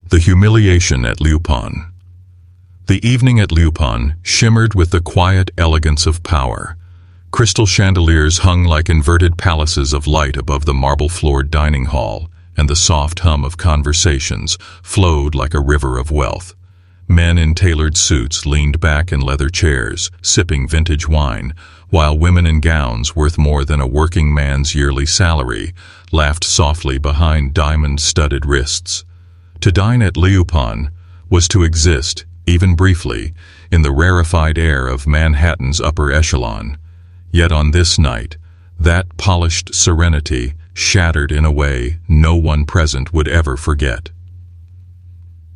The humiliation at Liupan. The evening at Liupan shimmered with the quiet elegance of power. Crystal chandeliers hung like inverted palaces of light above the marble-floored dining hall, and the soft hum of conversations flowed like a river of wealth. Men in tailored suits leaned back in leather chairs, sipping vintage wine, while women in gowns worth more than a working man's yearly salary laughed softly behind diamond-studded wrists. To dine at Liupan was to exist, even briefly, in the rarefied air of Manhattan's upper echelon. Yet on this night, that polished serenity shattered in a way no one present would ever forget.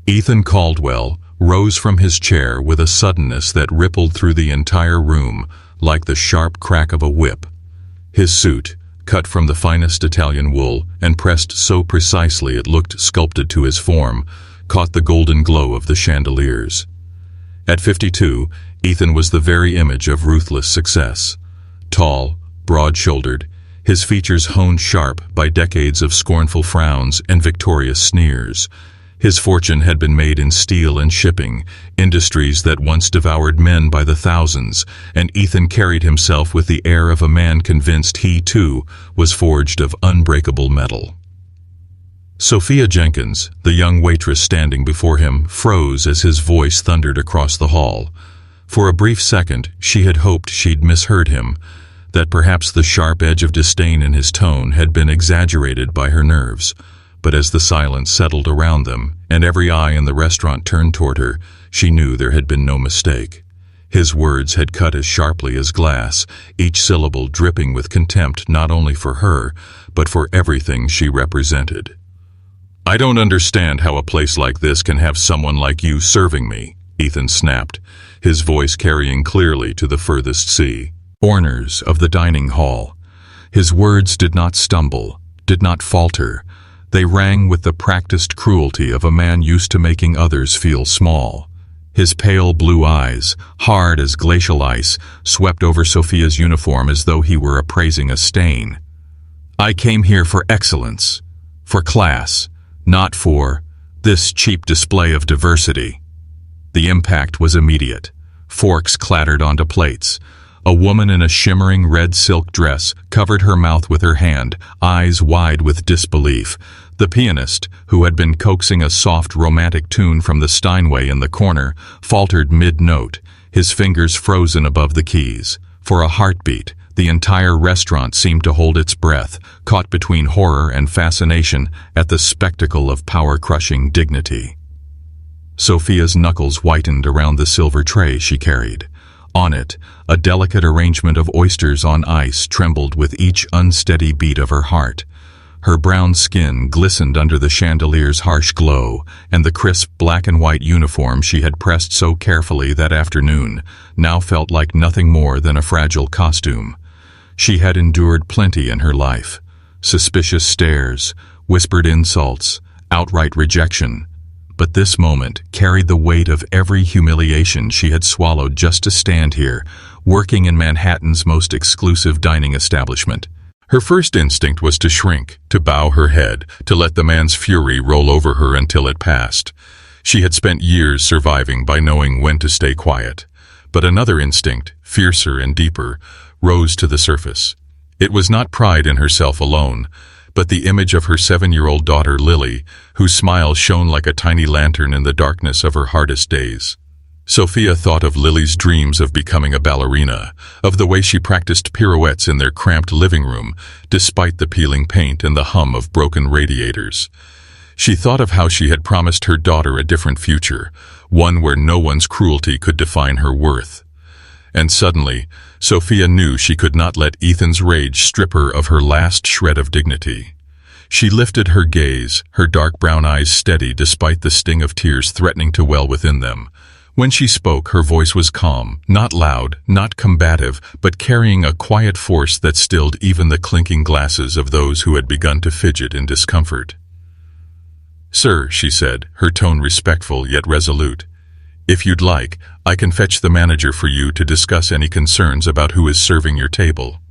Ethan Caldwell rose from his chair with a suddenness that rippled through the entire room like the sharp crack of a whip. His suit, cut from the finest Italian wool and pressed so precisely it looked sculpted to his form, caught the golden glow of the chandeliers. At 52, Ethan was the very image of ruthless success. Tall, broad-shouldered, his features honed sharp by decades of scornful frowns and victorious sneers. His fortune had been made in steel and shipping, industries that once devoured men by the thousands, and Ethan carried himself with the air of a man convinced he, too, was forged of unbreakable metal. Sophia Jenkins, the young waitress standing before him, froze as his voice thundered across the hall. For a brief second, she had hoped she'd misheard him, that perhaps the sharp edge of disdain in his tone had been exaggerated by her nerves. But as the silence settled around them, and every eye in the restaurant turned toward her, she knew there had been no mistake. His words had cut as sharply as glass, each syllable dripping with contempt not only for her, but for everything she represented. "I don't understand how a place like this can have someone like you serving me," Ethan snapped, his voice carrying clearly to the furthest sea. Corners of the dining hall. His words did not stumble, did not falter. They rang with the practiced cruelty of a man used to making others feel small. His pale blue eyes, hard as glacial ice, swept over Sophia's uniform as though he were appraising a stain. "I came here for excellence, for class, not for this cheap display of diversity." The impact was immediate. Forks clattered onto plates. A woman in a shimmering red silk dress covered her mouth with her hand, eyes wide with disbelief. The pianist, who had been coaxing a soft romantic tune from the Steinway in the corner, faltered mid-note, his fingers frozen above the keys. For a heartbeat, the entire restaurant seemed to hold its breath, caught between horror and fascination at the spectacle of power-crushing dignity. Sophia's knuckles whitened around the silver tray she carried. On it, a delicate arrangement of oysters on ice trembled with each unsteady beat of her heart. Her brown skin glistened under the chandelier's harsh glow, and the crisp black and white uniform she had pressed so carefully that afternoon now felt like nothing more than a fragile costume. She had endured plenty in her life: suspicious stares, whispered insults, outright rejection. But this moment carried the weight of every humiliation she had swallowed just to stand here, working in Manhattan's most exclusive dining establishment. Her first instinct was to shrink, to bow her head, to let the man's fury roll over her until it passed. She had spent years surviving by knowing when to stay quiet. But another instinct, fiercer and deeper, rose to the surface. It was not pride in herself alone, but the image of her 7-year-old daughter Lily, whose smile shone like a tiny lantern in the darkness of her hardest days. Sophia thought of Lily's dreams of becoming a ballerina, of the way she practiced pirouettes in their cramped living room, despite the peeling paint and the hum of broken radiators. She thought of how she had promised her daughter a different future, one where no one's cruelty could define her worth. And suddenly, Sophia knew she could not let Ethan's rage strip her of her last shred of dignity. She lifted her gaze, her dark brown eyes steady despite the sting of tears threatening to well within them. When she spoke, her voice was calm, not loud, not combative, but carrying a quiet force that stilled even the clinking glasses of those who had begun to fidget in discomfort. "Sir," she said, her tone respectful yet resolute, "if you'd like, I can fetch the manager for you to discuss any concerns about who is serving your table."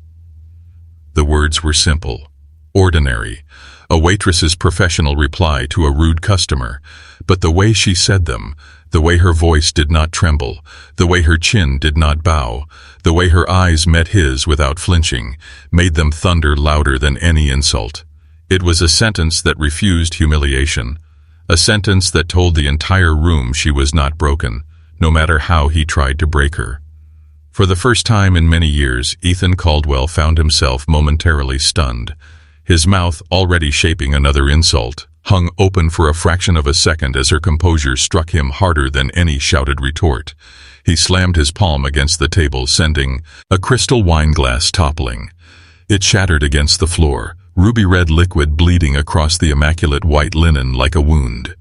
The words were simple, ordinary, a waitress's professional reply to a rude customer, but the way she said them, the way her voice did not tremble, the way her chin did not bow, the way her eyes met his without flinching, made them thunder louder than any insult. It was a sentence that refused humiliation, a sentence that told the entire room she was not broken, no matter how he tried to break her. For the first time in many years, Ethan Caldwell found himself momentarily stunned. His mouth, already shaping another insult, hung open for a fraction of a second as her composure struck him harder than any shouted retort. He slammed his palm against the table, sending a crystal wine glass toppling. It shattered against the floor, ruby-red liquid bleeding across the immaculate white linen like a wound.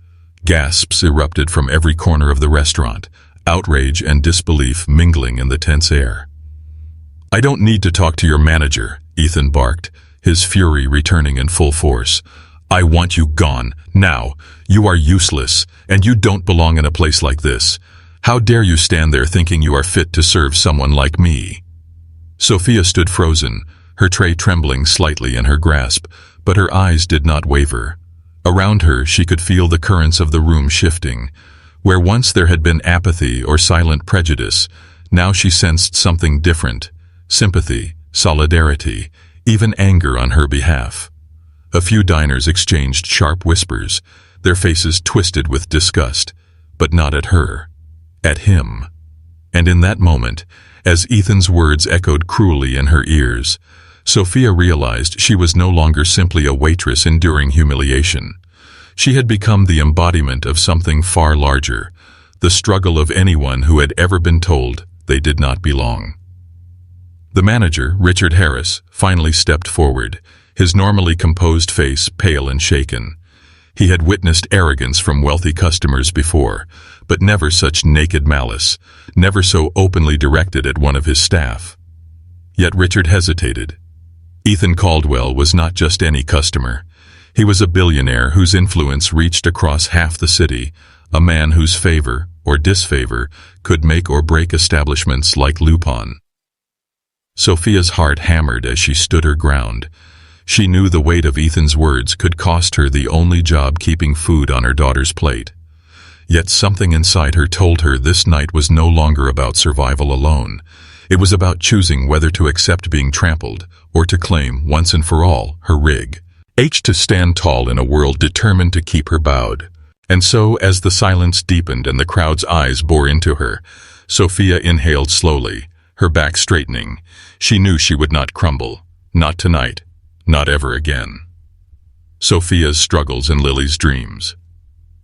Gasps erupted from every corner of the restaurant, outrage and disbelief mingling in the tense air. "I don't need to talk to your manager," Ethan barked, his fury returning in full force. "I want you gone, now. You are useless, and you don't belong in a place like this. How dare you stand there thinking you are fit to serve someone like me?" Sophia stood frozen, her tray trembling slightly in her grasp, but her eyes did not waver. Around her, she could feel the currents of the room shifting. Where once there had been apathy or silent prejudice, now she sensed something different: sympathy, solidarity, even anger on her behalf. A few diners exchanged sharp whispers, their faces twisted with disgust, but not at her, at him. And in that moment, as Ethan's words echoed cruelly in her ears, Sophia realized she was no longer simply a waitress enduring humiliation. She had become the embodiment of something far larger, the struggle of anyone who had ever been told they did not belong. The manager, Richard Harris, finally stepped forward, his normally composed face pale and shaken. He had witnessed arrogance from wealthy customers before, but never such naked malice, never so openly directed at one of his staff. Yet Richard hesitated. Ethan Caldwell was not just any customer. He was a billionaire whose influence reached across half the city, a man whose favor, or disfavor, could make or break establishments like Lupin. Sophia's heart hammered as she stood her ground. She knew the weight of Ethan's words could cost her the only job keeping food on her daughter's plate. Yet something inside her told her this night was no longer about survival alone. It was about choosing whether to accept being trampled, or to claim, once and for all, her rig. To stand tall in a world determined to keep her bowed. And so, as the silence deepened and the crowd's eyes bore into her, Sophia inhaled slowly, her back straightening. She knew she would not crumble. Not tonight. Not ever again. Sophia's struggles and Lily's dreams.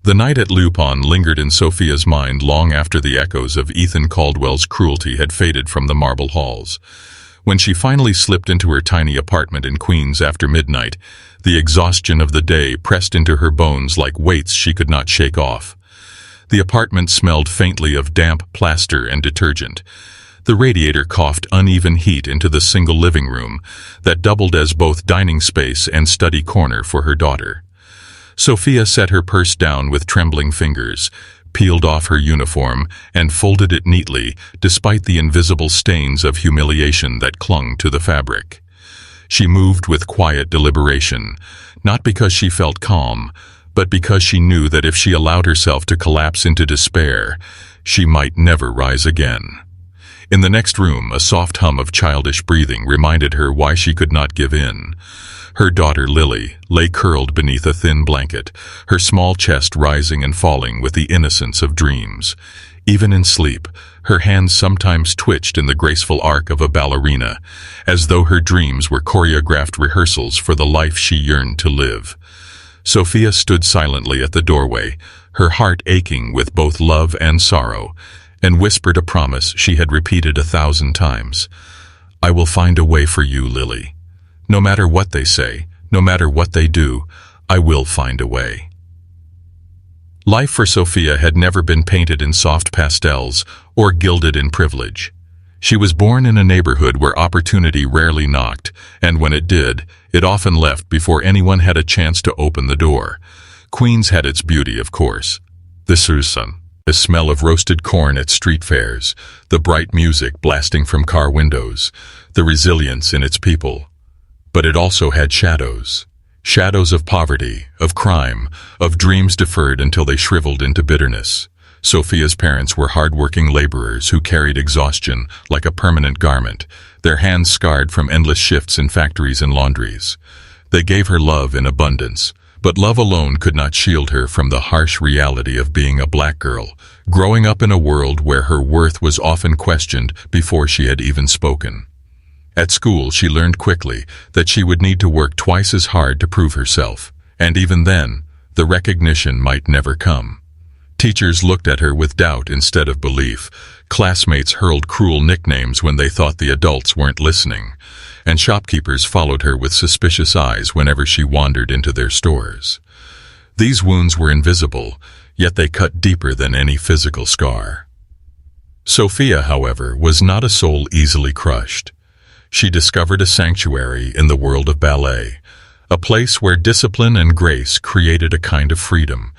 The night at Lupin lingered in Sophia's mind long after the echoes of Ethan Caldwell's cruelty had faded from the marble halls. When she finally slipped into her tiny apartment in Queens after midnight, the exhaustion of the day pressed into her bones like weights she could not shake off. The apartment smelled faintly of damp plaster and detergent. The radiator coughed uneven heat into the single living room that doubled as both dining space and study corner for her daughter. Sophia set her purse down with trembling fingers, peeled off her uniform, and folded it neatly, despite the invisible stains of humiliation that clung to the fabric. She moved with quiet deliberation, not because she felt calm, but because she knew that if she allowed herself to collapse into despair, she might never rise again. In the next room, a soft hum of childish breathing reminded her why she could not give in. Her daughter, Lily, lay curled beneath a thin blanket, her small chest rising and falling with the innocence of dreams. Even in sleep, her hands sometimes twitched in the graceful arc of a ballerina, as though her dreams were choreographed rehearsals for the life she yearned to live. Sophia stood silently at the doorway, her heart aching with both love and sorrow, and whispered a promise she had repeated 1,000 times. "I will find a way for you, Lily. No matter what they say, no matter what they do, I will find a way." Life for Sophia had never been painted in soft pastels or gilded in privilege. She was born in a neighborhood where opportunity rarely knocked, and when it did, it often left before anyone had a chance to open the door. Queens had its beauty, of course. The smell of roasted corn at street fairs, the bright music blasting from car windows, the resilience in its people. But it also had shadows. Shadows of poverty, of crime, of dreams deferred until they shriveled into bitterness. Sophia's parents were hardworking laborers who carried exhaustion like a permanent garment, their hands scarred from endless shifts in factories and laundries. They gave her love in abundance, but love alone could not shield her from the harsh reality of being a black girl, growing up in a world where her worth was often questioned before she had even spoken. At school, she learned quickly that she would need to work twice as hard to prove herself, and even then, the recognition might never come. Teachers looked at her with doubt instead of belief. Classmates hurled cruel nicknames when they thought the adults weren't listening, and shopkeepers followed her with suspicious eyes whenever she wandered into their stores. These wounds were invisible, yet they cut deeper than any physical scar. Sophia, however, was not a soul easily crushed. She discovered a sanctuary in the world of ballet, a place where discipline and grace created a kind of freedom.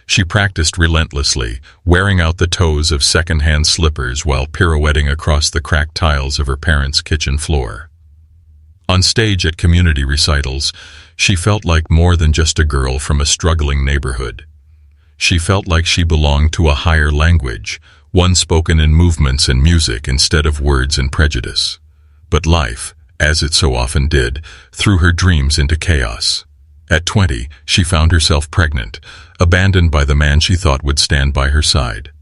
She practiced relentlessly, wearing out the toes of second-hand slippers while pirouetting across the cracked tiles of her parents' kitchen floor. On stage at community recitals, she felt like more than just a girl from a struggling neighborhood. She felt like she belonged to a higher language, one spoken in movements and music instead of words and prejudice. But life, as it so often did, threw her dreams into chaos. At 20, she found herself pregnant, abandoned by the man she thought would stand by her side.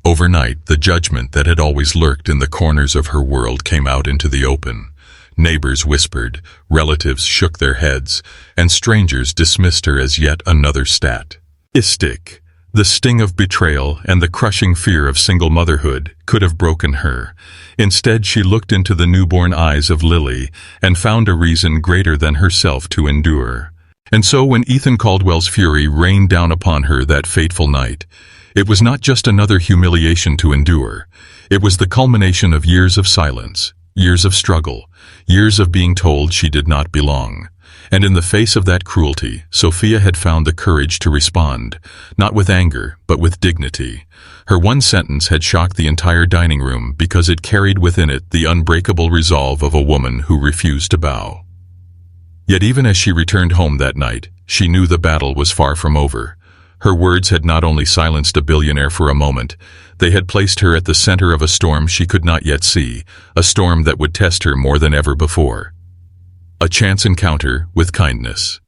Overnight, the judgment that had always lurked in the corners of her world came out into the open. Neighbors whispered, relatives shook their heads, and strangers dismissed her as yet another statistic. The sting of betrayal and the crushing fear of single motherhood could have broken her. Instead, she looked into the newborn eyes of Lily and found a reason greater than herself to endure. And so when Ethan Caldwell's fury rained down upon her that fateful night, it was not just another humiliation to endure. It was the culmination of years of silence, years of struggle, years of being told she did not belong. And in the face of that cruelty, Sophia had found the courage to respond, not with anger, but with dignity. Her one sentence had shocked the entire dining room because it carried within it the unbreakable resolve of a woman who refused to bow. Yet even as she returned home that night, she knew the battle was far from over. Her words had not only silenced a billionaire for a moment, they had placed her at the center of a storm she could not yet see, a storm that would test her more than ever before. A chance encounter with kindness.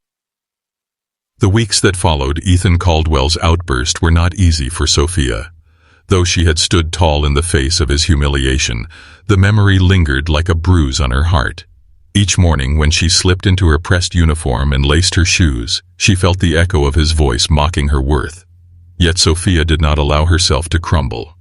The weeks that followed Ethan Caldwell's outburst were not easy for Sophia. Though she had stood tall in the face of his humiliation, the memory lingered like a bruise on her heart. Each morning when she slipped into her pressed uniform and laced her shoes, she felt the echo of his voice mocking her worth. Yet Sophia did not allow herself to crumble.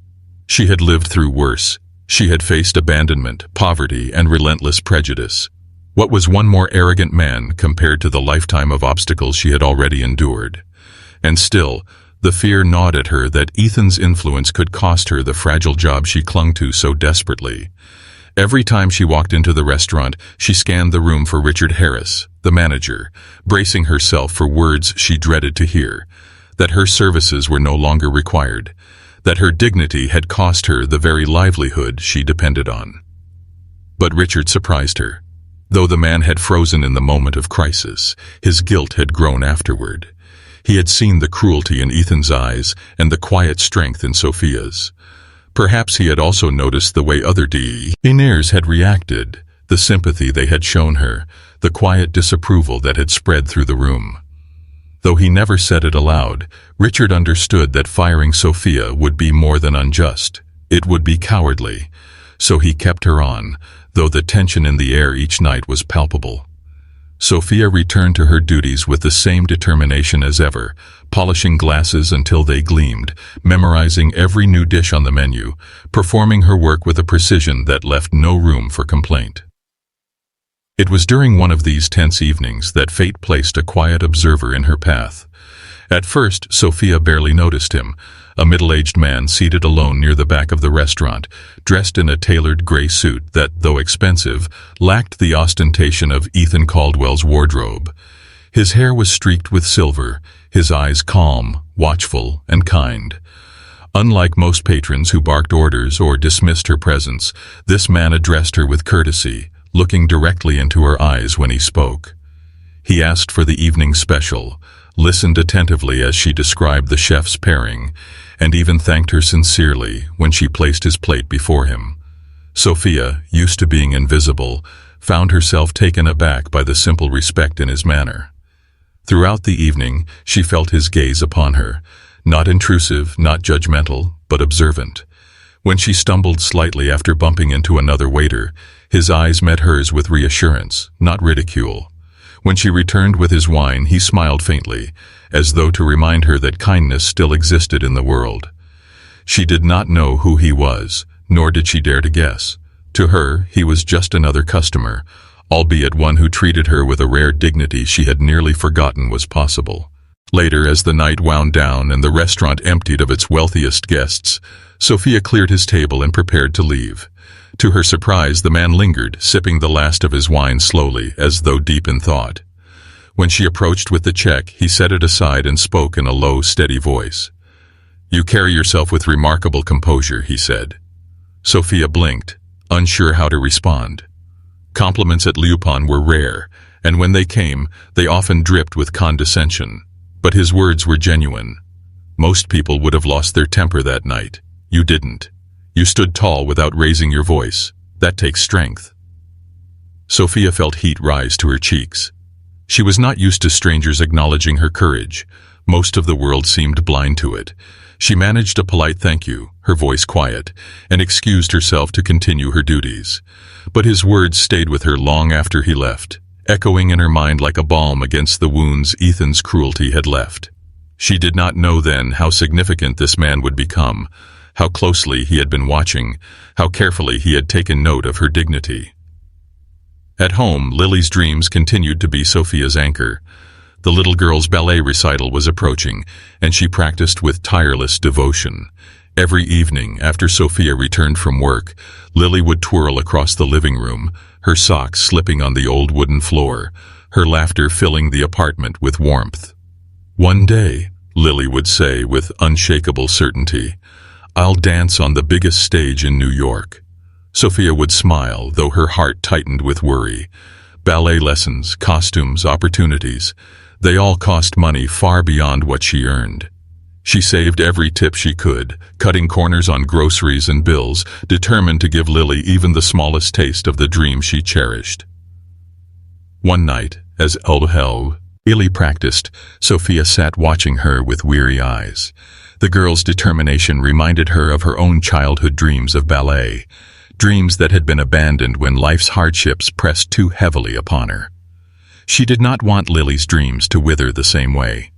She had lived through worse. She had faced abandonment, poverty, and relentless prejudice. What was one more arrogant man compared to the lifetime of obstacles she had already endured? And still, the fear gnawed at her that Ethan's influence could cost her the fragile job she clung to so desperately. Every time she walked into the restaurant, she scanned the room for Richard Harris, the manager, bracing herself for words she dreaded to hear, that her services were no longer required, that her dignity had cost her the very livelihood she depended on. But Richard surprised her. Though the man had frozen in the moment of crisis, his guilt had grown afterward. He had seen the cruelty in Ethan's eyes and the quiet strength in Sophia's. Perhaps he had also noticed the way other billionaires had reacted, the sympathy they had shown her, the quiet disapproval that had spread through the room. Though he never said it aloud, Richard understood that firing Sophia would be more than unjust. It would be cowardly. So he kept her on, though the tension in the air each night was palpable. Sophia returned to her duties with the same determination as ever, polishing glasses until they gleamed, memorizing every new dish on the menu, performing her work with a precision that left no room for complaint. It was during one of these tense evenings that fate placed a quiet observer in her path. At first, Sophia barely noticed him, a middle-aged man seated alone near the back of the restaurant, dressed in a tailored gray suit that, though expensive, lacked the ostentation of Ethan Caldwell's wardrobe. His hair was streaked with silver, his eyes calm, watchful, and kind. Unlike most patrons who barked orders or dismissed her presence, this man addressed her with courtesy, looking directly into her eyes when he spoke. He asked for the evening special, listened attentively as she described the chef's pairing, and even thanked her sincerely when she placed his plate before him. Sophia, used to being invisible, found herself taken aback by the simple respect in his manner. Throughout the evening, she felt his gaze upon her, not intrusive, not judgmental, but observant. When she stumbled slightly after bumping into another waiter, his eyes met hers with reassurance, not ridicule. When she returned with his wine, he smiled faintly, as though to remind her that kindness still existed in the world. She did not know who he was, nor did she dare to guess. To her, he was just another customer, albeit one who treated her with a rare dignity she had nearly forgotten was possible. Later, as the night wound down and the restaurant emptied of its wealthiest guests, Sophia cleared his table and prepared to leave. To her surprise, the man lingered, sipping the last of his wine slowly, as though deep in thought. When she approached with the check, he set it aside and spoke in a low, steady voice. "You carry yourself with remarkable composure," he said. Sophia blinked, unsure how to respond. Compliments at Liupan were rare, and when they came, they often dripped with condescension. But his words were genuine. Most people would have lost their temper that night. You didn't. You stood tall without raising your voice. That takes strength. Sophia felt heat rise to her cheeks. She was not used to strangers acknowledging her courage. Most of the world seemed blind to it. She managed a polite thank you, her voice quiet, and excused herself to continue her duties. But his words stayed with her long after he left, echoing in her mind like a balm against the wounds Ethan's cruelty had left. She did not know then how significant this man would become, how closely he had been watching, how carefully he had taken note of her dignity. At home, Lily's dreams continued to be Sophia's anchor. The little girl's ballet recital was approaching, and she practiced with tireless devotion. Every evening, after Sophia returned from work, Lily would twirl across the living room, her socks slipping on the old wooden floor, her laughter filling the apartment with warmth. "One day," Lily would say with unshakable certainty, "I'll dance on the biggest stage in New York." Sophia would smile, though her heart tightened with worry. Ballet lessons, costumes, opportunities, they all cost money far beyond what she earned. She saved every tip she could, cutting corners on groceries and bills, determined to give Lily even the smallest taste of the dream she cherished. One night, as Lily practiced, Sophia sat watching her with weary eyes. The girl's determination reminded her of her own childhood dreams of ballet, dreams that had been abandoned when life's hardships pressed too heavily upon her. She did not want Lily's dreams to wither the same way.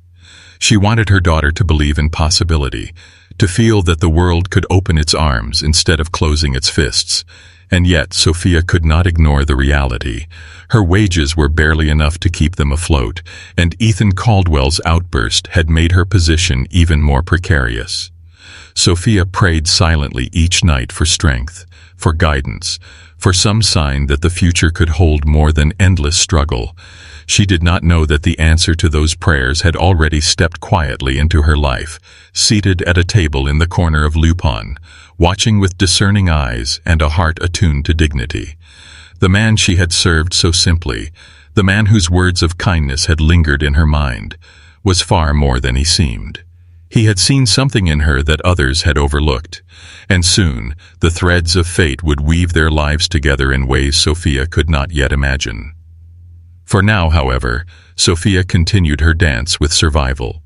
She wanted her daughter to believe in possibility, to feel that the world could open its arms instead of closing its fists. And yet, Sophia could not ignore the reality. Her wages were barely enough to keep them afloat, and Ethan Caldwell's outburst had made her position even more precarious. Sophia prayed silently each night for strength, for guidance, for some sign that the future could hold more than endless struggle. She did not know that the answer to those prayers had already stepped quietly into her life, seated at a table in the corner of Liupan, watching with discerning eyes and a heart attuned to dignity. The man she had served so simply, the man whose words of kindness had lingered in her mind, was far more than he seemed. He had seen something in her that others had overlooked, and soon the threads of fate would weave their lives together in ways Sophia could not yet imagine. For now, however, Sophia continued her dance with survival.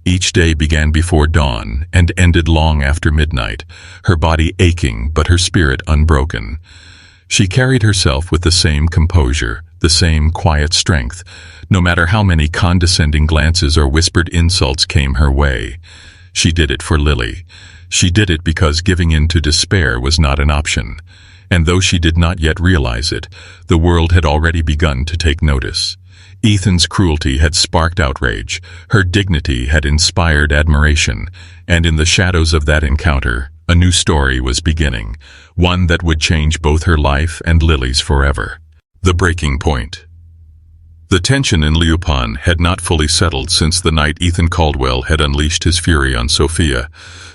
Each day began before dawn and ended long after midnight, her body aching but her spirit unbroken. She carried herself with the same composure, the same quiet strength, no matter how many condescending glances or whispered insults came her way. She did it for Lily. She did it because giving in to despair was not an option. And though she did not yet realize it, the world had already begun to take notice. Ethan's cruelty had sparked outrage, her dignity had inspired admiration, and in the shadows of that encounter, a new story was beginning, one that would change both her life and Lily's forever. The breaking point. The tension in Liupan had not fully settled since the night Ethan Caldwell had unleashed his fury on Sophia.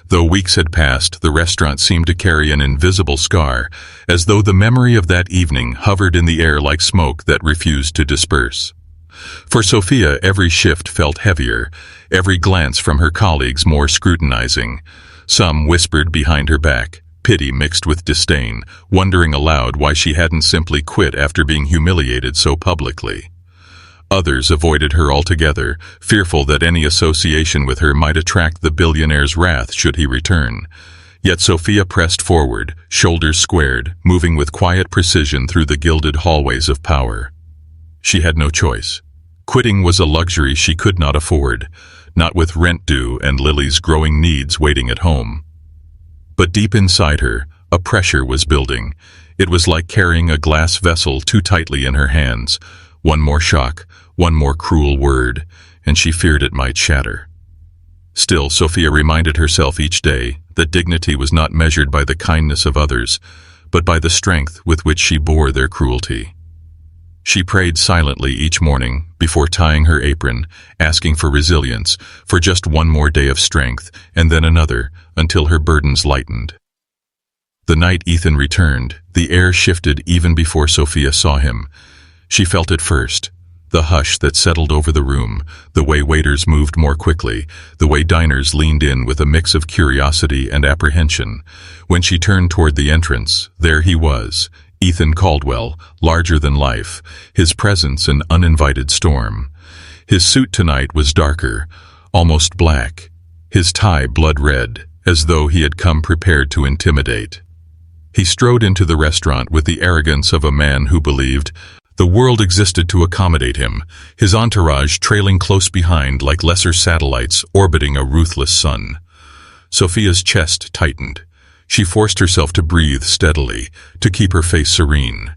Though weeks had passed, the restaurant seemed to carry an invisible scar, as though the memory of that evening hovered in the air like smoke that refused to disperse. For Sophia, every shift felt heavier, every glance from her colleagues more scrutinizing. Some whispered behind her back, pity mixed with disdain, wondering aloud why she hadn't simply quit after being humiliated so publicly. Others avoided her altogether, fearful that any association with her might attract the billionaire's wrath should he return. Yet Sophia pressed forward, shoulders squared, moving with quiet precision through the gilded hallways of power. She had no choice. Quitting was a luxury she could not afford, not with rent due and Lily's growing needs waiting at home. But deep inside her, a pressure was building. It was like carrying a glass vessel too tightly in her hands. One more shock, one more cruel word, and she feared it might shatter. Still, Sophia reminded herself each day that dignity was not measured by the kindness of others, but by the strength with which she bore their cruelty. She prayed silently each morning before tying her apron, asking for resilience, for just one more day of strength, and then another, until her burdens lightened. The night Ethan returned, the air shifted even before Sophia saw him. She felt it first, the hush that settled over the room, the way waiters moved more quickly, the way diners leaned in with a mix of curiosity and apprehension. When she turned toward the entrance, there he was, Ethan Caldwell, larger than life, his presence an uninvited storm. His suit tonight was darker, almost black, his tie blood red, as though he had come prepared to intimidate. He strode into the restaurant with the arrogance of a man who believed the world existed to accommodate him, his entourage trailing close behind like lesser satellites orbiting a ruthless sun. Sophia's chest tightened. She forced herself to breathe steadily, to keep her face serene.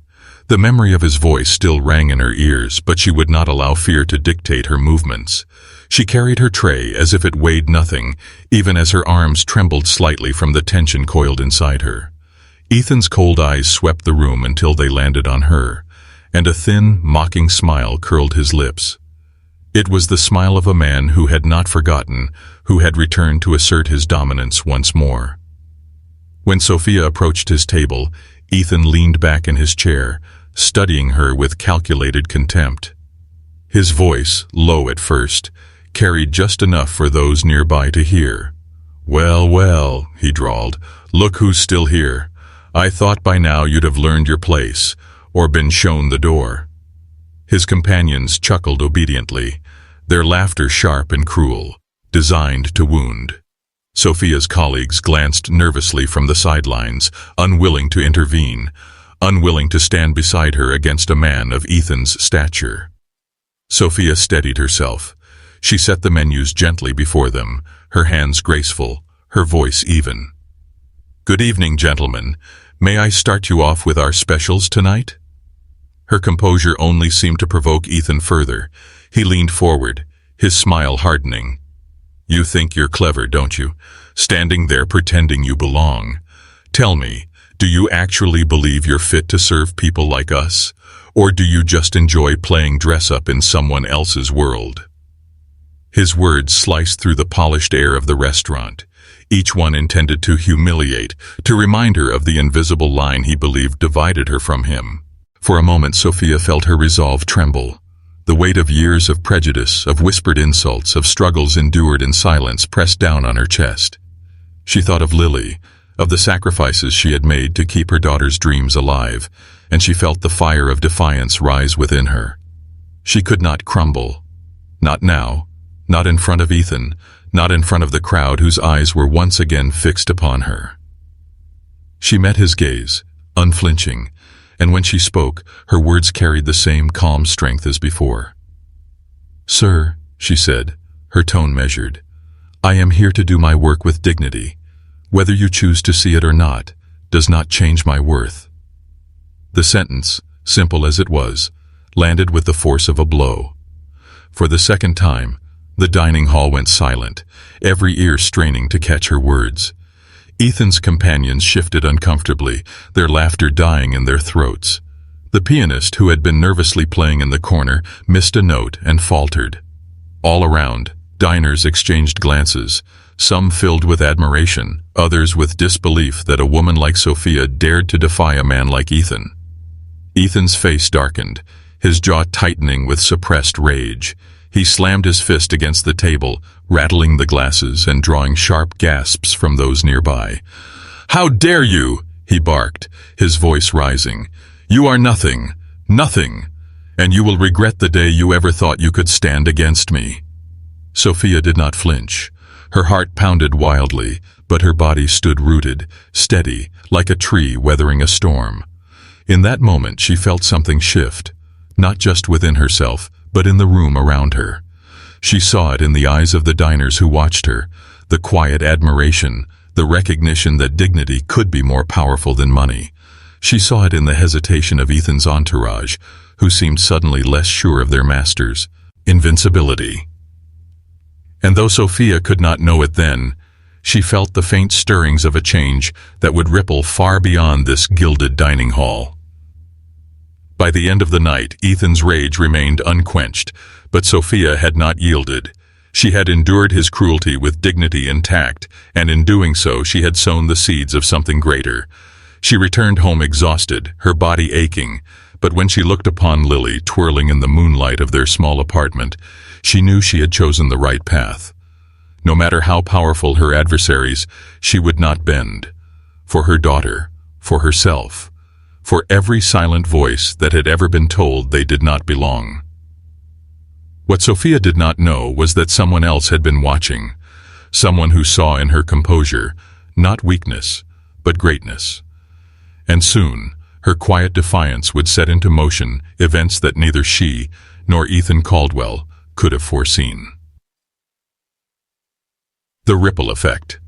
The memory of his voice still rang in her ears, but she would not allow fear to dictate her movements. She carried her tray as if it weighed nothing, even as her arms trembled slightly from the tension coiled inside her. Ethan's cold eyes swept the room until they landed on her, and a thin, mocking smile curled his lips. It was the smile of a man who had not forgotten, who had returned to assert his dominance once more. When Sophia approached his table, Ethan leaned back in his chair, studying her with calculated contempt. His voice, low at first, carried just enough for those nearby to hear. "Well, well," he drawled, "look who's still here. I thought by now you'd have learned your place, or been shown the door." His companions chuckled obediently, their laughter sharp and cruel, designed to wound. Sophia's colleagues glanced nervously from the sidelines, unwilling to intervene, unwilling to stand beside her against a man of Ethan's stature. Sophia steadied herself. She set the menus gently before them, her hands graceful, her voice even. "Good evening, gentlemen. May I start you off with our specials tonight?" Her composure only seemed to provoke Ethan further. He leaned forward, his smile hardening. "You think you're clever, don't you? Standing there pretending you belong. Tell me, do you actually believe you're fit to serve people like us? Or do you just enjoy playing dress-up in someone else's world?" His words sliced through the polished air of the restaurant, each one intended to humiliate, to remind her of the invisible line he believed divided her from him. For a moment Sophia felt her resolve tremble. The weight of years of prejudice, of whispered insults, of struggles endured in silence pressed down on her chest. She thought of Lily, of the sacrifices she had made to keep her daughter's dreams alive, and she felt the fire of defiance rise within her. She could not crumble. Not now. Not in front of Ethan. Not in front of the crowd whose eyes were once again fixed upon her. She met his gaze, unflinching, and when she spoke, her words carried the same calm strength as before. "Sir," she said, her tone measured, "I am here to do my work with dignity. Whether you choose to see it or not, does not change my worth." The sentence, simple as it was, landed with the force of a blow. For the second time, the dining hall went silent, every ear straining to catch her words. Ethan's companions shifted uncomfortably, their laughter dying in their throats. The pianist, who had been nervously playing in the corner, missed a note and faltered. All around, diners exchanged glances, some filled with admiration, others with disbelief that a woman like Sophia dared to defy a man like Ethan. Ethan's face darkened, his jaw tightening with suppressed rage. He slammed his fist against the table, rattling the glasses and drawing sharp gasps from those nearby. "How dare you!" he barked, his voice rising. "You are nothing, nothing, and you will regret the day you ever thought you could stand against me." Sophia did not flinch. Her heart pounded wildly, but her body stood rooted, steady, like a tree weathering a storm. In that moment she felt something shift, not just within herself, but in the room around her. She saw it in the eyes of the diners who watched her, the quiet admiration, the recognition that dignity could be more powerful than money. She saw it in the hesitation of Ethan's entourage, who seemed suddenly less sure of their master's invincibility. And though Sophia could not know it then, she felt the faint stirrings of a change that would ripple far beyond this gilded dining hall. By the end of the night, Ethan's rage remained unquenched, but Sophia had not yielded. She had endured his cruelty with dignity intact, and in doing so she had sown the seeds of something greater. She returned home exhausted, her body aching, but when she looked upon Lily twirling in the moonlight of their small apartment, she knew she had chosen the right path. No matter how powerful her adversaries, she would not bend. For her daughter, for herself, for every silent voice that had ever been told they did not belong. What Sophia did not know was that someone else had been watching, someone who saw in her composure, not weakness, but greatness. And soon, her quiet defiance would set into motion events that neither she nor Ethan Caldwell could have foreseen. The ripple effect.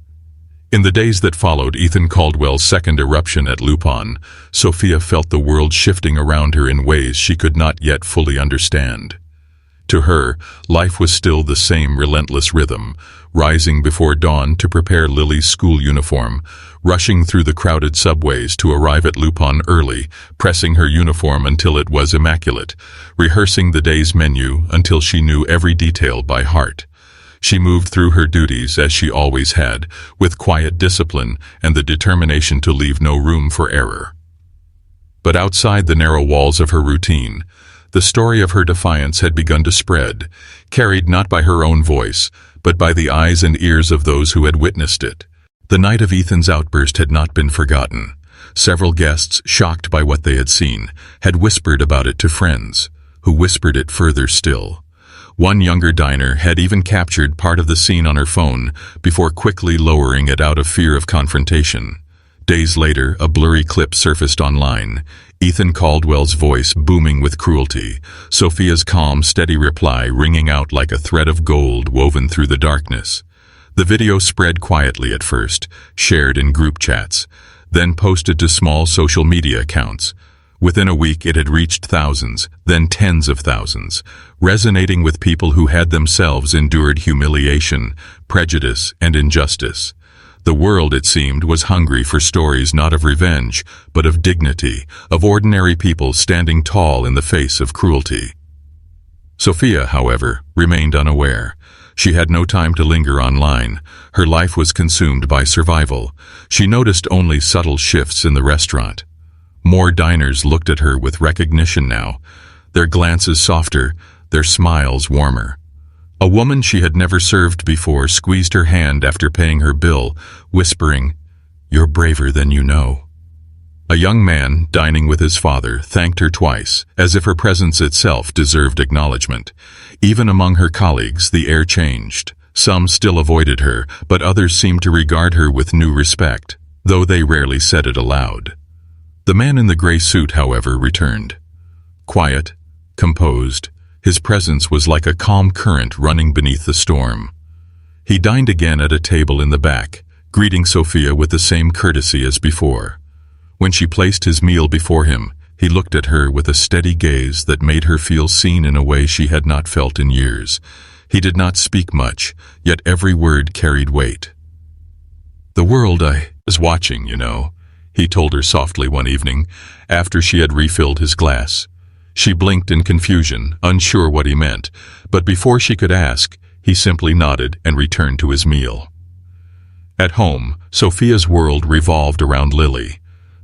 In the days that followed Ethan Caldwell's second eruption at Lupin, Sophia felt the world shifting around her in ways she could not yet fully understand. To her, life was still the same relentless rhythm, rising before dawn to prepare Lily's school uniform, rushing through the crowded subways to arrive at Lupin early, pressing her uniform until it was immaculate, rehearsing the day's menu until she knew every detail by heart. She moved through her duties as she always had, with quiet discipline and the determination to leave no room for error. But outside the narrow walls of her routine, the story of her defiance had begun to spread, carried not by her own voice, but by the eyes and ears of those who had witnessed it. The night of Ethan's outburst had not been forgotten. Several guests, shocked by what they had seen, had whispered about it to friends, who whispered it further still. One younger diner had even captured part of the scene on her phone before quickly lowering it out of fear of confrontation. Days later, a blurry clip surfaced online, Ethan Caldwell's voice booming with cruelty, Sophia's calm, steady reply ringing out like a thread of gold woven through the darkness. The video spread quietly at first, shared in group chats, then posted to small social media accounts. Within a week it had reached thousands, then tens of thousands, resonating with people who had themselves endured humiliation, prejudice, and injustice. The world, it seemed, was hungry for stories not of revenge, but of dignity, of ordinary people standing tall in the face of cruelty. Sophia, however, remained unaware. She had no time to linger online. Her life was consumed by survival. She noticed only subtle shifts in the restaurant. More diners looked at her with recognition now, their glances softer, their smiles warmer. A woman she had never served before squeezed her hand after paying her bill, whispering, "You're braver than you know." A young man, dining with his father, thanked her twice, as if her presence itself deserved acknowledgement. Even among her colleagues, the air changed. Some still avoided her, but others seemed to regard her with new respect, though they rarely said it aloud. The man in the gray suit, however, returned. Quiet, composed, his presence was like a calm current running beneath the storm. He dined again at a table in the back, greeting Sophia with the same courtesy as before. When she placed his meal before him, he looked at her with a steady gaze that made her feel seen in a way she had not felt in years. He did not speak much, yet every word carried weight. "The world I was watching, you know," he told her softly one evening, after she had refilled his glass. She blinked in confusion, unsure what he meant, but before she could ask, he simply nodded and returned to his meal. At home, Sophia's world revolved around Lily.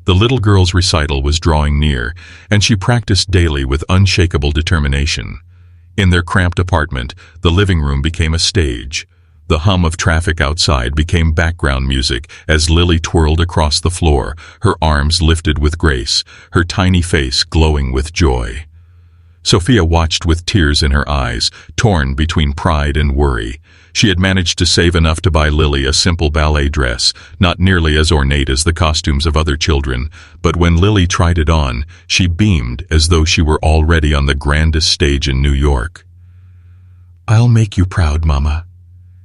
The little girl's recital was drawing near, and she practiced daily with unshakable determination. In their cramped apartment, the living room became a stage. The hum of traffic outside became background music as Lily twirled across the floor, her arms lifted with grace, her tiny face glowing with joy. Sophia watched with tears in her eyes, torn between pride and worry. She had managed to save enough to buy Lily a simple ballet dress, not nearly as ornate as the costumes of other children, but when Lily tried it on, she beamed as though she were already on the grandest stage in New York. "I'll make you proud, Mama,"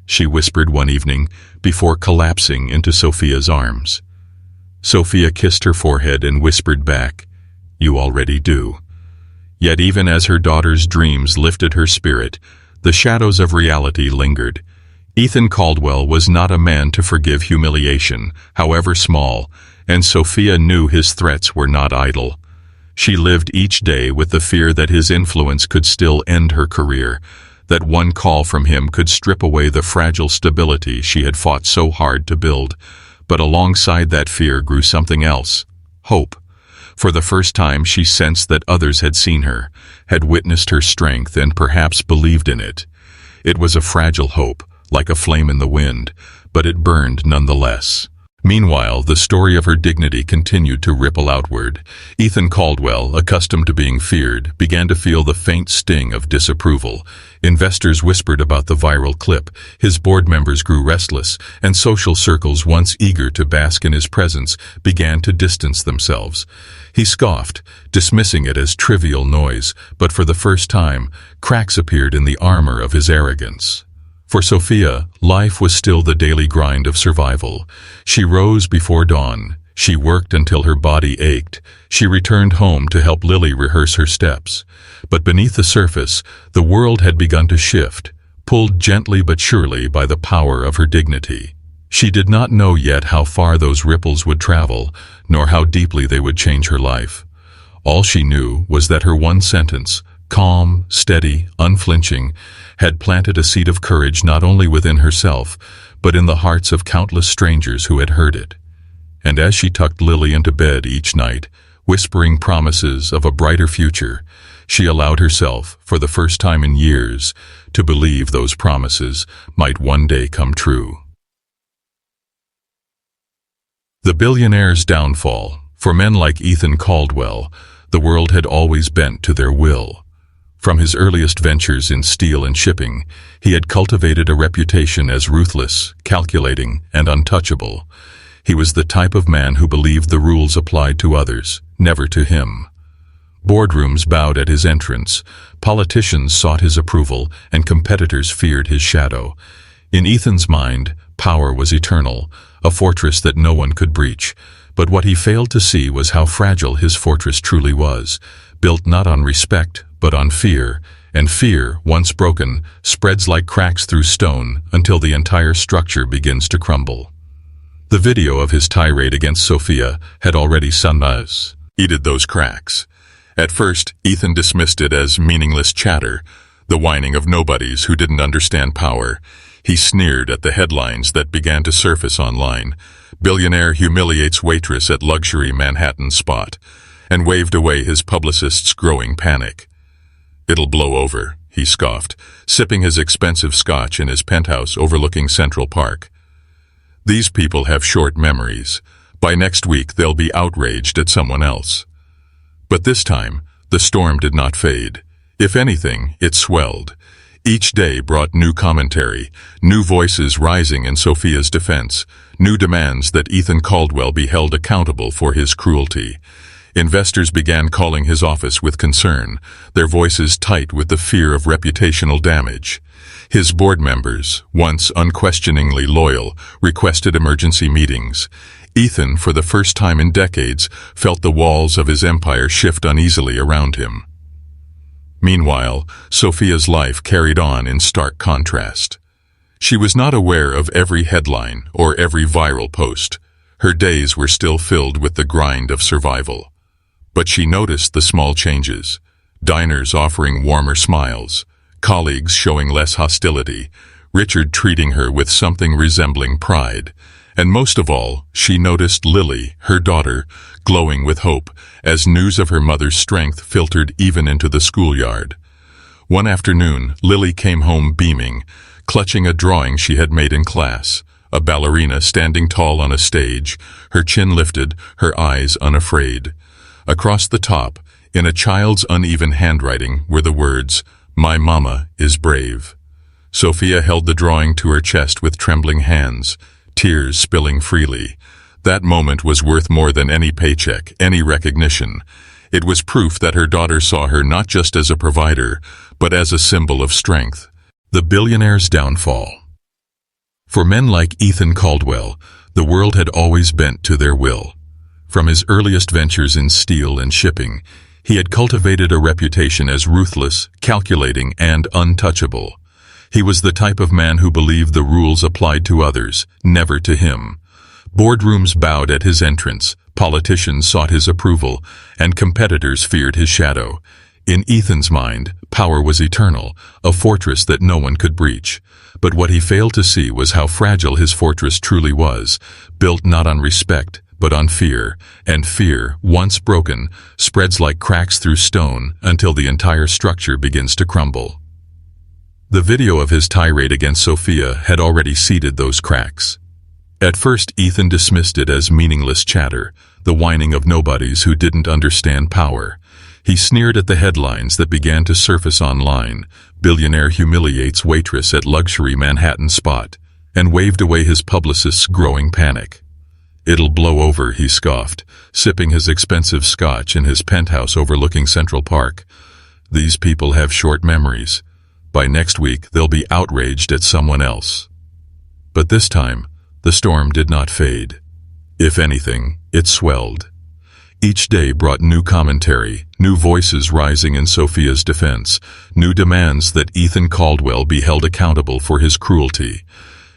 she whispered one evening before collapsing into Sophia's arms. Sophia kissed her forehead and whispered back, "You already do." Yet even as her daughter's dreams lifted her spirit, the shadows of reality lingered. Ethan Caldwell was not a man to forgive humiliation, however small, and Sophia knew his threats were not idle. She lived each day with the fear that his influence could still end her career, that one call from him could strip away the fragile stability she had fought so hard to build. But alongside that fear grew something else: hope. For the first time she sensed that others had seen her, had witnessed her strength and perhaps believed in it. It was a fragile hope, like a flame in the wind, but it burned nonetheless. Meanwhile, the story of her dignity continued to ripple outward. Ethan Caldwell, accustomed to being feared, began to feel the faint sting of disapproval. Investors whispered about the viral clip, his board members grew restless, and social circles once eager to bask in his presence began to distance themselves. He scoffed, dismissing it as trivial noise, but for the first time, cracks appeared in the armor of his arrogance. For Sophia, life was still the daily grind of survival. She rose before dawn. She worked until her body ached. She returned home to help Lily rehearse her steps. But beneath the surface, the world had begun to shift, pulled gently but surely by the power of her dignity. She did not know yet how far those ripples would travel, nor how deeply they would change her life. All she knew was that her one sentence, calm, steady, unflinching, had planted a seed of courage not only within herself, but in the hearts of countless strangers who had heard it. And as she tucked Lily into bed each night, whispering promises of a brighter future, she allowed herself, for the first time in years, to believe those promises might one day come true. The Billionaire's downfall. For men like Ethan Caldwell, the world had always bent to their will. From his earliest ventures in steel and shipping, he had cultivated a reputation as ruthless, calculating, and untouchable. He was the type of man who believed the rules applied to others, never to him. Boardrooms bowed at his entrance, politicians sought his approval, and competitors feared his shadow. In Ethan's mind, power was eternal, a fortress that no one could breach. But what he failed to see was how fragile his fortress truly was, built not on respect, but on fear, and fear, once broken, spreads like cracks through stone until the entire structure begins to crumble. The video of his tirade against Sophia had already seeded those cracks. At first, Ethan dismissed it as meaningless chatter, the whining of nobodies who didn't understand power. He sneered at the headlines that began to surface online. "Billionaire humiliates waitress at luxury Manhattan spot," and waved away his publicist's growing panic. "It'll blow over," he scoffed, sipping his expensive scotch in his penthouse overlooking Central Park. These people have short memories. By next week they'll be outraged at someone else. But this time, the storm did not fade. If anything, it swelled. Each day brought new commentary, new voices rising in Sophia's defense, new demands that Ethan Caldwell be held accountable for his cruelty. Investors began calling his office with concern, their voices tight with the fear of reputational damage. His board members, once unquestioningly loyal, requested emergency meetings. Ethan, for the first time in decades, felt the walls of his empire shift uneasily around him. Meanwhile, Sophia's life carried on in stark contrast. She was not aware of every headline or every viral post. Her days were still filled with the grind of survival. But she noticed the small changes: diners offering warmer smiles, colleagues showing less hostility, Richard treating her with something resembling pride, And most of all, she noticed Lily, her daughter, glowing with hope as news of her mother's strength filtered even into the schoolyard. One afternoon, Lily came home beaming, clutching a drawing she had made in class, a ballerina standing tall on a stage, her chin lifted, her eyes unafraid. Across the top, in a child's uneven handwriting, were the words, "My mama is brave." Sophia held the drawing to her chest with trembling hands, tears spilling freely. That moment was worth more than any paycheck, any recognition. It was proof that her daughter saw her not just as a provider, but as a symbol of strength. The billionaire's downfall. For men like Ethan Caldwell, the world had always bent to their will. From his earliest ventures in steel and shipping, he had cultivated a reputation as ruthless, calculating, and untouchable. He was the type of man who believed the rules applied to others, never to him. Boardrooms bowed at his entrance, politicians sought his approval, and competitors feared his shadow. In Ethan's mind, power was eternal, a fortress that no one could breach. But what he failed to see was how fragile his fortress truly was, built not on respect, but on fear, and fear, once broken, spreads like cracks through stone until the entire structure begins to crumble. The video of his tirade against Sophia had already seeded those cracks. At first, Ethan dismissed it as meaningless chatter, the whining of nobodies who didn't understand power. He sneered at the headlines that began to surface online, "Billionaire humiliates waitress at luxury Manhattan spot," and waved away his publicist's growing panic. "It'll blow over," he scoffed, sipping his expensive scotch in his penthouse overlooking Central Park. "These people have short memories. By next week, they'll be outraged at someone else." But this time, the storm did not fade. If anything, it swelled. Each day brought new commentary, new voices rising in Sophia's defense, new demands that Ethan Caldwell be held accountable for his cruelty.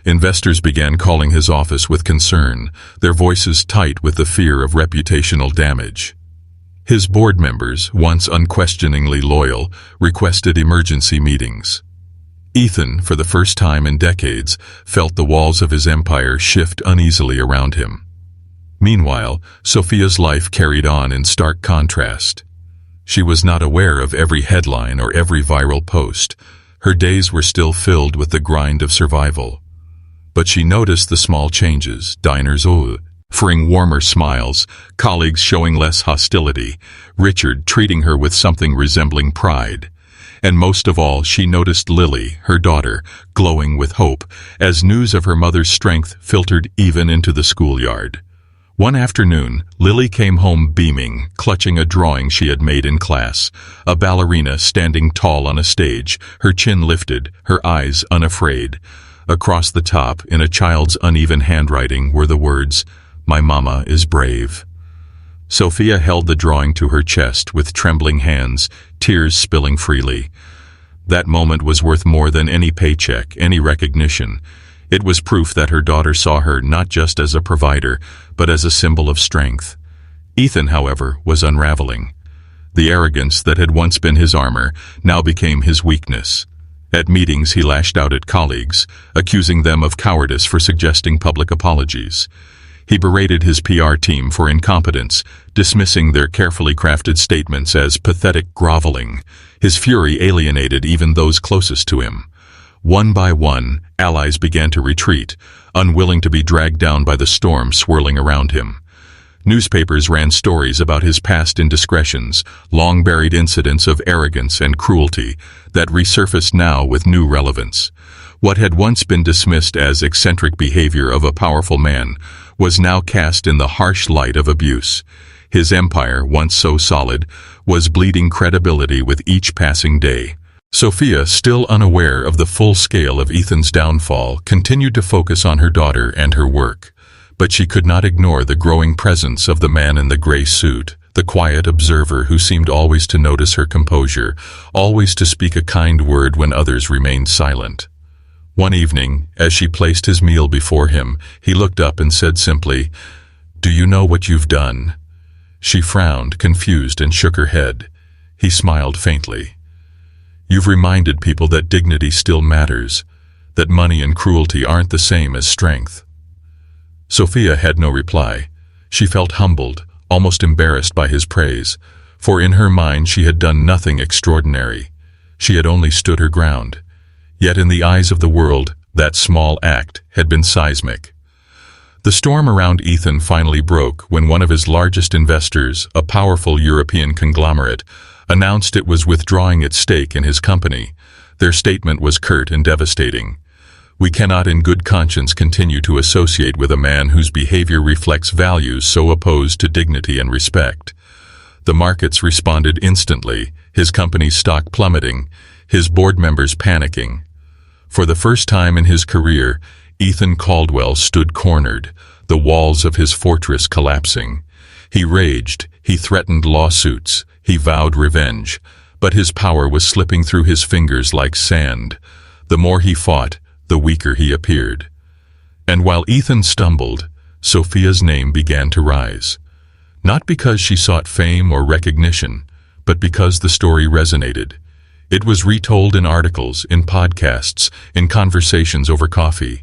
Investors began calling his office with concern, their voices tight with the fear of reputational damage. His board members, once unquestioningly loyal, requested emergency meetings. Ethan, for the first time in decades, felt the walls of his empire shift uneasily around him. Meanwhile, Sophia's life carried on in stark contrast. She was not aware of every headline or every viral post. Her days were still filled with the grind of survival. But she noticed the small changes, diners offering warmer smiles, colleagues showing less hostility, Richard treating her with something resembling pride. And most of all, she noticed Lily, her daughter, glowing with hope, as news of her mother's strength filtered even into the schoolyard. One afternoon, Lily came home beaming, clutching a drawing she had made in class, a ballerina standing tall on a stage, her chin lifted, her eyes unafraid. Across the top, in a child's uneven handwriting, were the words, "My mama is brave." Sophia held the drawing to her chest with trembling hands, tears spilling freely. That moment was worth more than any paycheck, any recognition. It was proof that her daughter saw her not just as a provider, but as a symbol of strength. Ethan, however, was unraveling. The arrogance that had once been his armor now became his weakness. At meetings, he lashed out at colleagues, accusing them of cowardice for suggesting public apologies. He berated his PR team for incompetence, dismissing their carefully crafted statements as pathetic groveling. His fury alienated even those closest to him. One by one, allies began to retreat, unwilling to be dragged down by the storm swirling around him. Newspapers ran stories about his past indiscretions, long-buried incidents of arrogance and cruelty that resurfaced now with new relevance. What had once been dismissed as eccentric behavior of a powerful man was now cast in the harsh light of abuse. His empire, once so solid, was bleeding credibility with each passing day. Sophia, still unaware of the full scale of Ethan's downfall, continued to focus on her daughter and her work. But she could not ignore the growing presence of the man in the gray suit, the quiet observer who seemed always to notice her composure, always to speak a kind word when others remained silent. One evening, as she placed his meal before him, he looked up and said simply, "Do you know what you've done?" She frowned, confused, and shook her head. He smiled faintly. "You've reminded people that dignity still matters, that money and cruelty aren't the same as strength." Sophia had no reply. She felt humbled, almost embarrassed by his praise, for in her mind she had done nothing extraordinary. She had only stood her ground. Yet in the eyes of the world, that small act had been seismic. The storm around Ethan finally broke when one of his largest investors, a powerful European conglomerate, announced it was withdrawing its stake in his company. Their statement was curt and devastating. "We cannot in good conscience continue to associate with a man whose behavior reflects values so opposed to dignity and respect." The markets responded instantly, his company's stock plummeting, his board members panicking. For the first time in his career, Ethan Caldwell stood cornered, the walls of his fortress collapsing. He raged, he threatened lawsuits, he vowed revenge, but his power was slipping through his fingers like sand. The more he fought, the weaker he appeared. And while Ethan stumbled, Sophia's name began to rise. Not because she sought fame or recognition, but because the story resonated. It was retold in articles, in podcasts, in conversations over coffee.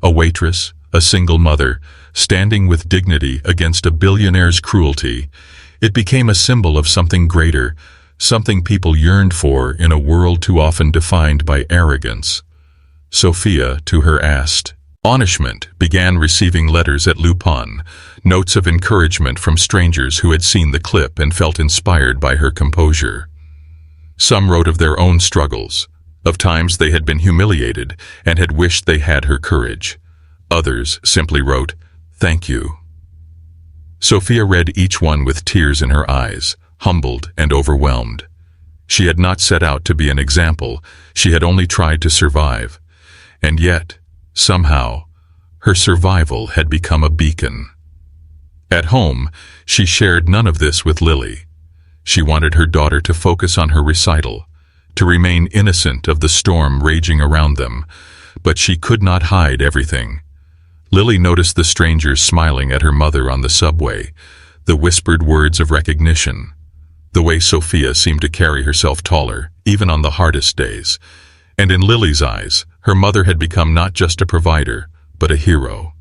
A waitress, a single mother, standing with dignity against a billionaire's cruelty. It became a symbol of something greater, something people yearned for in a world too often defined by arrogance. Sophia, to her astonishment, began receiving letters at Lupin, notes of encouragement from strangers who had seen the clip and felt inspired by her composure. Some wrote of their own struggles, of times they had been humiliated and had wished they had her courage. Others simply wrote, "Thank you." Sophia read each one with tears in her eyes, humbled and overwhelmed. She had not set out to be an example, she had only tried to survive. And yet, somehow, her survival had become a beacon. At home, she shared none of this with Lily. She wanted her daughter to focus on her recital, to remain innocent of the storm raging around them, but she could not hide everything. Lily noticed the strangers smiling at her mother on the subway, the whispered words of recognition, the way Sophia seemed to carry herself taller, even on the hardest days. And in Lily's eyes, her mother had become not just a provider, but a hero.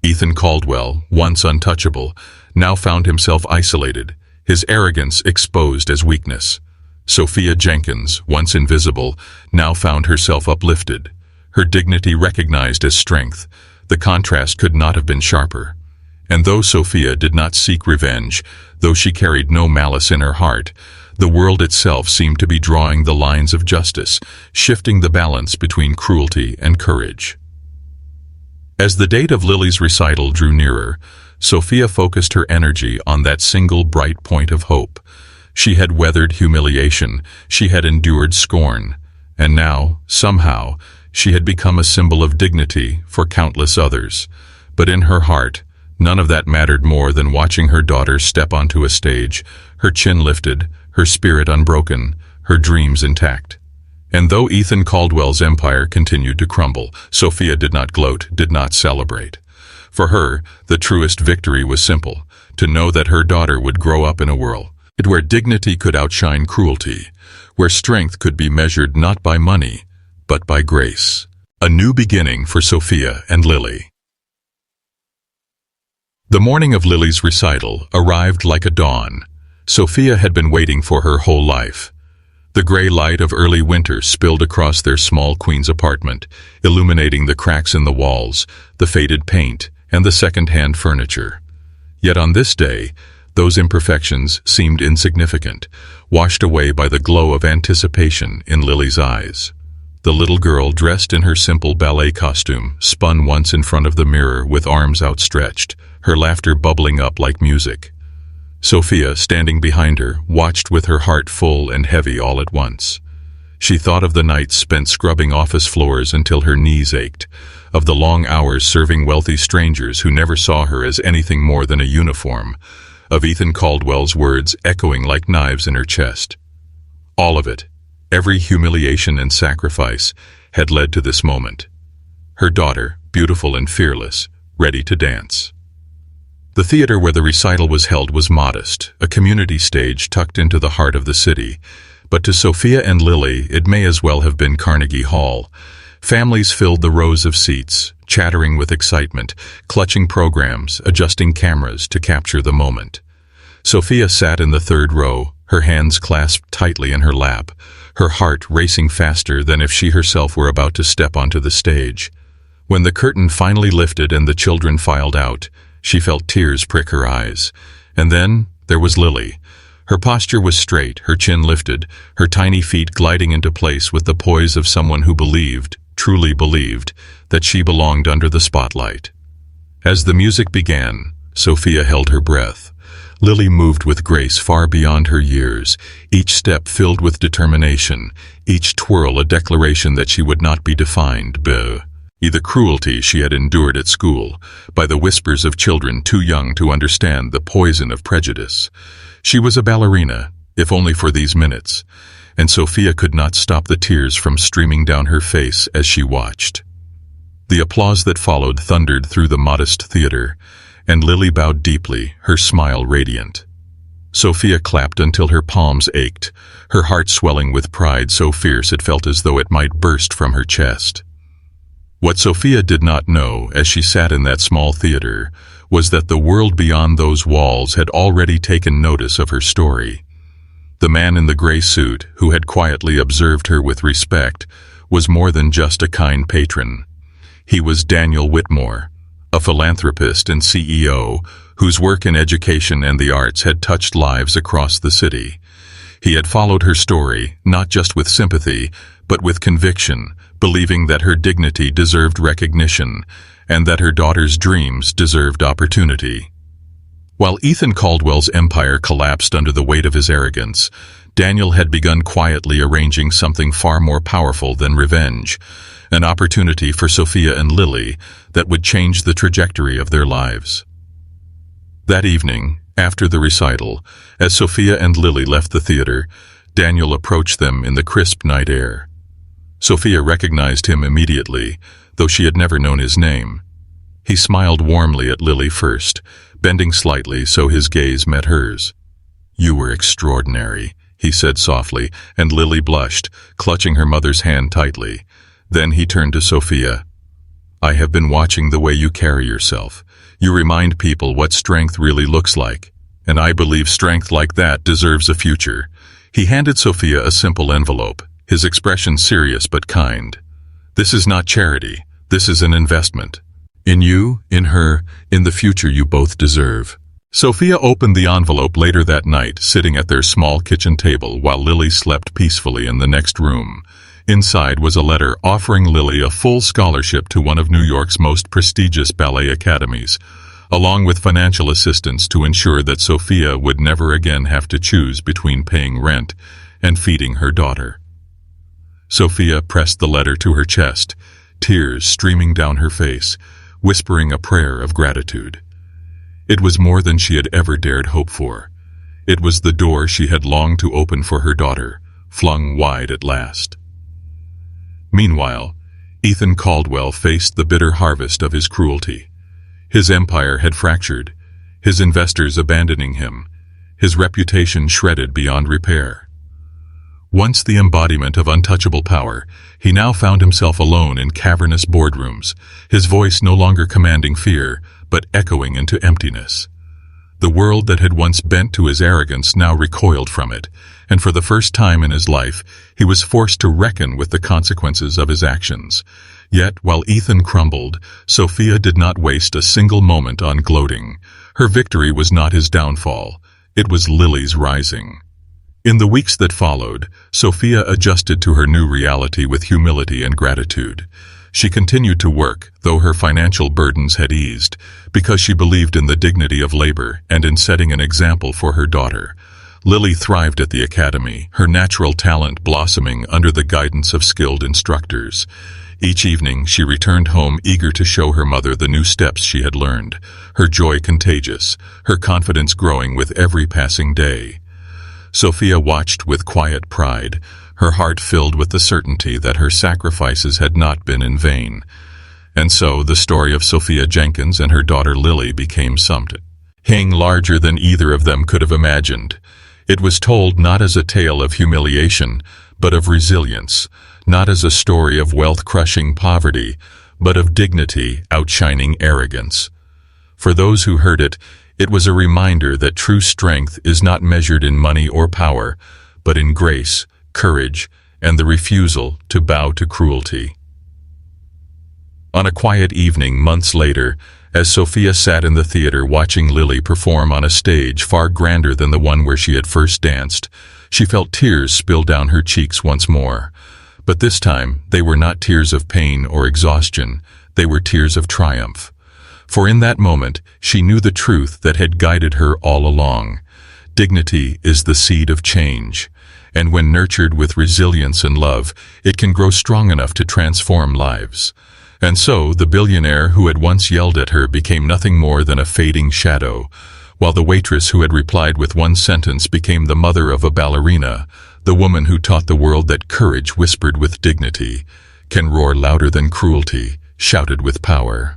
Ethan Caldwell, once untouchable, now found himself isolated, his arrogance exposed as weakness. Sophia Jenkins, once invisible, now found herself uplifted, her dignity recognized as strength. The contrast could not have been sharper. And though Sophia did not seek revenge, though she carried no malice in her heart, the world itself seemed to be drawing the lines of justice, shifting the balance between cruelty and courage. As the date of Lily's recital drew nearer, Sophia focused her energy on that single bright point of hope. She had weathered humiliation, she had endured scorn, and now, somehow, she had become a symbol of dignity for countless others. But in her heart, none of that mattered more than watching her daughter step onto a stage, her chin lifted, her spirit unbroken, her dreams intact. And though Ethan Caldwell's empire continued to crumble, Sophia did not gloat, did not celebrate. For her, the truest victory was simple, to know that her daughter would grow up in a world where dignity could outshine cruelty, where strength could be measured not by money, but by grace. A new beginning for Sophia and Lily. The morning of Lily's recital arrived like a dawn. Sophia had been waiting for her whole life. The gray light of early winter spilled across their small Queens apartment, illuminating the cracks in the walls, the faded paint, and the second-hand furniture. Yet on this day, those imperfections seemed insignificant, washed away by the glow of anticipation in Lily's eyes. The little girl, dressed in her simple ballet costume, spun once in front of the mirror with arms outstretched, her laughter bubbling up like music. Sophia, standing behind her, watched with her heart full and heavy all at once. She thought of the nights spent scrubbing office floors until her knees ached, of the long hours serving wealthy strangers who never saw her as anything more than a uniform, of Ethan Caldwell's words echoing like knives in her chest. All of it, every humiliation and sacrifice, had led to this moment. Her daughter, beautiful and fearless, ready to dance. The theater where the recital was held was modest, a community stage tucked into the heart of the city, but to Sophia and Lily it may as well have been Carnegie Hall. Families filled the rows of seats, chattering with excitement, clutching programs, adjusting cameras to capture the moment. Sophia sat in the third row, her hands clasped tightly in her lap, her heart racing faster than if she herself were about to step onto the stage. When the curtain finally lifted and the children filed out, she felt tears prick her eyes. And then there was Lily. Her posture was straight, her chin lifted, her tiny feet gliding into place with the poise of someone who believed, truly believed, that she belonged under the spotlight. As the music began, Sophia held her breath. Lily moved with grace far beyond her years, each step filled with determination, each twirl a declaration that she would not be defined by the cruelty she had endured at school, by the whispers of children too young to understand the poison of prejudice. She was a ballerina, if only for these minutes, and Sophia could not stop the tears from streaming down her face as she watched. The applause that followed thundered through the modest theater, and Lily bowed deeply, her smile radiant. Sophia clapped until her palms ached, her heart swelling with pride so fierce it felt as though it might burst from her chest. What Sophia did not know, as she sat in that small theater, was that the world beyond those walls had already taken notice of her story. The man in the gray suit, who had quietly observed her with respect, was more than just a kind patron. He was Daniel Whitmore, a philanthropist and CEO whose work in education and the arts had touched lives across the city. He had followed her story, not just with sympathy, but with conviction, believing that her dignity deserved recognition and that her daughter's dreams deserved opportunity. While Ethan Caldwell's empire collapsed under the weight of his arrogance, Daniel had begun quietly arranging something far more powerful than revenge, an opportunity for Sophia and Lily that would change the trajectory of their lives. That evening, after the recital, as Sophia and Lily left the theater, Daniel approached them in the crisp night air. Sophia recognized him immediately, though she had never known his name. He smiled warmly at Lily first, bending slightly so his gaze met hers. "You were extraordinary," he said softly, and Lily blushed, clutching her mother's hand tightly. Then he turned to Sophia. "I have been watching the way you carry yourself. You remind people what strength really looks like, and I believe strength like that deserves a future." He handed Sophia a simple envelope, his expression serious but kind. "This is not charity. This is an investment. In you, in her, in the future you both deserve." Sophia opened the envelope later that night, sitting at their small kitchen table while Lily slept peacefully in the next room. Inside was a letter offering Lily a full scholarship to one of New York's most prestigious ballet academies, along with financial assistance to ensure that Sophia would never again have to choose between paying rent and feeding her daughter. Sophia pressed the letter to her chest, tears streaming down her face, whispering a prayer of gratitude. It was more than she had ever dared hope for. It was the door she had longed to open for her daughter, flung wide at last. Meanwhile, Ethan Caldwell faced the bitter harvest of his cruelty. His empire had fractured, his investors abandoning him, his reputation shredded beyond repair. Once the embodiment of untouchable power, he now found himself alone in cavernous boardrooms, his voice no longer commanding fear, but echoing into emptiness. The world that had once bent to his arrogance now recoiled from it, and for the first time in his life, he was forced to reckon with the consequences of his actions. Yet, while Ethan crumbled, Sophia did not waste a single moment on gloating. Her victory was not his downfall. It was Lily's rising. In the weeks that followed, Sophia adjusted to her new reality with humility and gratitude. She continued to work, though her financial burdens had eased, because she believed in the dignity of labor and in setting an example for her daughter. Lily thrived at the academy, her natural talent blossoming under the guidance of skilled instructors. Each evening, she returned home eager to show her mother the new steps she had learned, her joy contagious, her confidence growing with every passing day. Sophia watched with quiet pride, her heart filled with the certainty that her sacrifices had not been in vain. And so the story of Sophia Jenkins and her daughter Lily became something larger than either of them could have imagined. It was told not as a tale of humiliation, but of resilience, not as a story of wealth crushing poverty, but of dignity outshining arrogance. For those who heard it, it was a reminder that true strength is not measured in money or power, but in grace, courage, and the refusal to bow to cruelty. On a quiet evening months later, as Sophia sat in the theater watching Lily perform on a stage far grander than the one where she had first danced, she felt tears spill down her cheeks once more. But this time, they were not tears of pain or exhaustion, they were tears of triumph. For in that moment, she knew the truth that had guided her all along. Dignity is the seed of change, and when nurtured with resilience and love, it can grow strong enough to transform lives. And so, the billionaire who had once yelled at her became nothing more than a fading shadow, while the waitress who had replied with one sentence became the mother of a ballerina, the woman who taught the world that courage whispered with dignity can roar louder than cruelty, shouted with power.